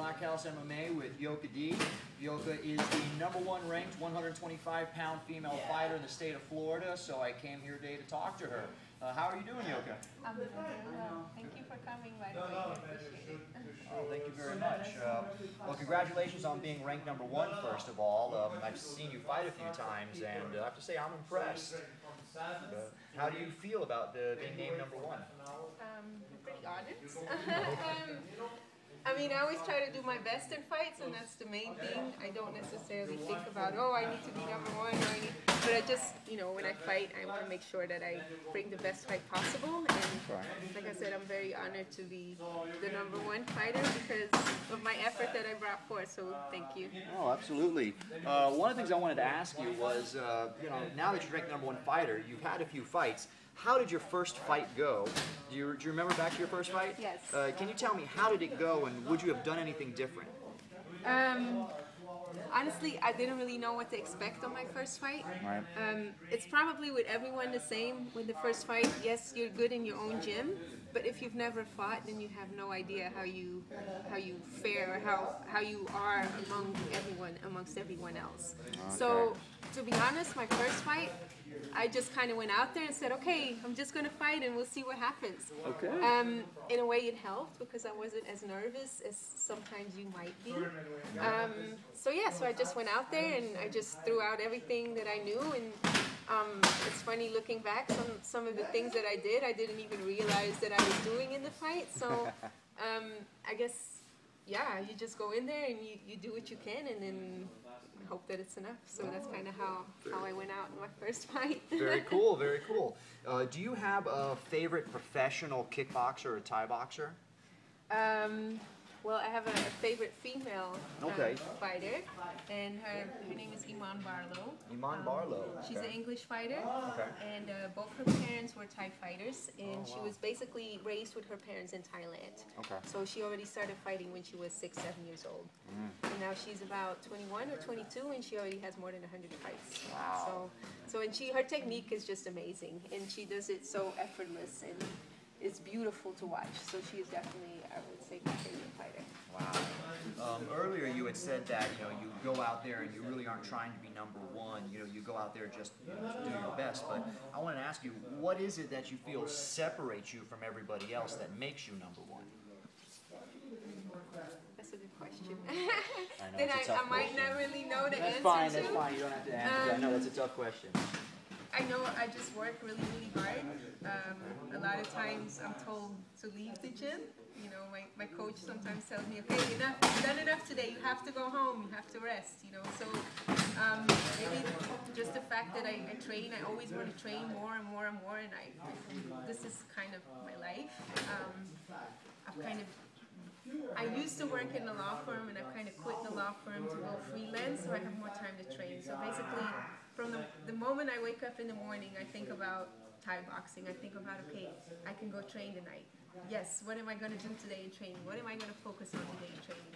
Black House MMA with Yoka D. Yoka is the #1 ranked 125-pound female fighter in the state of Florida, so I came here today to talk to her. How are you doing, Yoka? I'm doing well. Thank you for coming, by the way. I appreciate it. Oh, thank you very much. Well, congratulations on being ranked #1, first of all. I've seen you fight a few times, and I have to say I'm impressed. How do you feel about being named #1? I'm pretty honest. I mean, I always try to do my best in fights, and that's the main thing. I don't necessarily think about, oh, I need to be #1, but I just, you know, when I fight, I want to make sure that I bring the best fight possible. And like I said, I'm very honored to be the #1 fighter because of my effort that I brought forth. So thank you. Oh, absolutely. One of the things I wanted to ask you was, you know, now that you're ranked #1 fighter, you've had a few fights. How did your first fight go? Do you remember back to your first fight? Yes. Can you tell me, how did it go, and would you have done anything different? Honestly, I didn't really know what to expect on my first fight. Right. It's probably with everyone the same with the first fight. Yes, you're good in your own gym, but if you've never fought, then you have no idea how you fare or how you are amongst everyone else. Okay. So, to be honest, my first fight, I just kind of went out there and said, okay, I'm just going to fight and we'll see what happens. Okay. In a way it helped because I wasn't as nervous as sometimes you might be. So I just went out there and I just threw out everything that I knew, and it's funny looking back, some of the things that I didn't even realize that I was doing in the fight. So I guess, yeah, you just go in there and you do what you can and then hope that it's enough. So that's kind of how I went out in my first fight. Very cool, very cool. Do you have a favorite professional kickboxer or Thai boxer? Well, I have a favorite female fighter, and her name is Iman Barlow. Iman Barlow. Okay. She's an English fighter, and both her parents were Thai fighters, and she was basically raised with her parents in Thailand. Okay. So she already started fighting when she was 6, 7 years old. And now she's about 21 or 22, and she already has more than 100 fights. Wow. So her technique is just amazing, and she does it so effortless, and it's beautiful to watch. So she is definitely, I would say, my favorite fighter. Wow. Earlier you had said that, you know, you go out there and you really aren't trying to be #1. You know, you go out there just to do your best. But I want to ask you, what is it that you feel separates you from everybody else that makes you #1? That's a good question. I know, Then it's a tough I might question. not really know the answer That's to. fine. You don't have to answer. I know that's a tough question. I know I just work really, really hard. A lot of times I'm told to leave the gym. You know, my coach sometimes tells me, okay, you've done enough today. You have to go home. You have to rest. You know, so maybe just the fact that I train, I always want to train more and more and more, and this is kind of my life. I used to work in a law firm, and I've kind of quit the law firm to go freelance, so I have more time to train. So basically, from the moment I wake up in the morning, I think about Thai boxing. I think about, okay, I can go train tonight. Yes, what am I going to do today in training? What am I going to focus on today in training?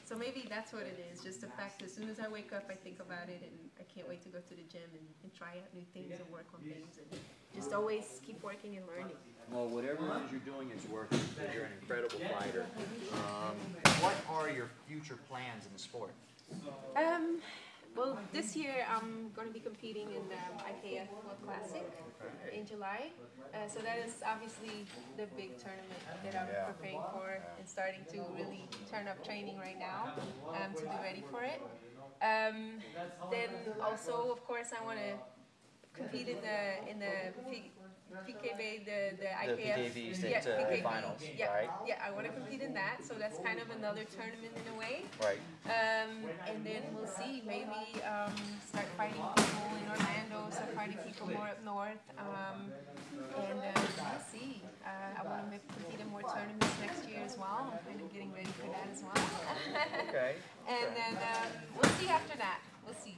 So maybe that's what it is, just the fact that as soon as I wake up, I think about it, and I can't wait to go to the gym and try out new things and work on things, and just always keep working and learning. Well, whatever it is you're doing is working. You're an incredible fighter. What are your future plans in the sport? Well, this year I'm going to be competing in the IKF World Classic in July. So that is obviously the big tournament that I'm preparing for and starting to really turn up training right now to be ready for it. Then also, of course, I want to compete in the PKB, the IKF, PKB state finals, right? Yeah, I want to compete in that, so that's kind of another tournament in a way. Right. And then we'll see, maybe start fighting people in Orlando, start fighting people more up north, and we'll see. I want to compete in more tournaments next year as well. I'm kind of getting ready for that as well. Okay. And then we'll see after that. We'll see.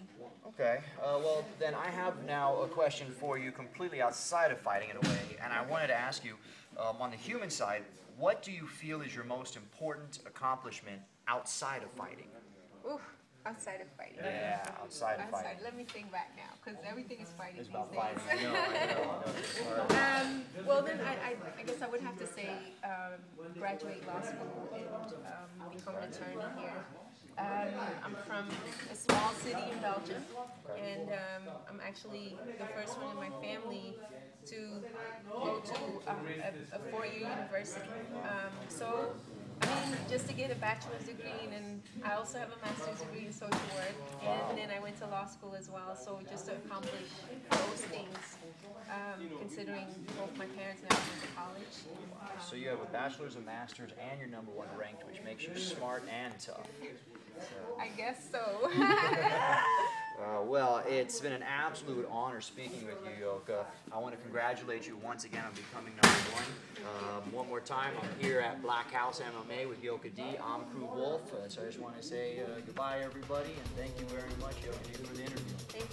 Okay. Well, then I have now a question for you completely outside of fighting in a way, and I wanted to ask you, on the human side, what do you feel is your most important accomplishment outside of fighting? Oof. Outside of fighting. Yeah, outside of fighting. Let me think back now, because everything is fighting It's these about days. fighting. I know. It's hard. Well, then I guess I would have to say graduate law school and become an attorney here. I'm from a small city in Belgium, and I'm actually the first one in my family to go to a four-year university. So, I mean, just to get a bachelor's degree, and I also have a master's degree in social work, and then I went to law school as well. So just to accomplish those things, considering both my parents now went to college. So you have a bachelor's, a master's, and you're #1 ranked, which makes you smart and tough. I guess so. Well, it's been an absolute honor speaking with you, Yoka. I want to congratulate you once again on becoming #1. One more time, I'm here at Black House MMA with Yoka D. I'm Kru Wolf, so I just want to say goodbye, everybody, and thank you very much, Yoka D, for the interview. Thank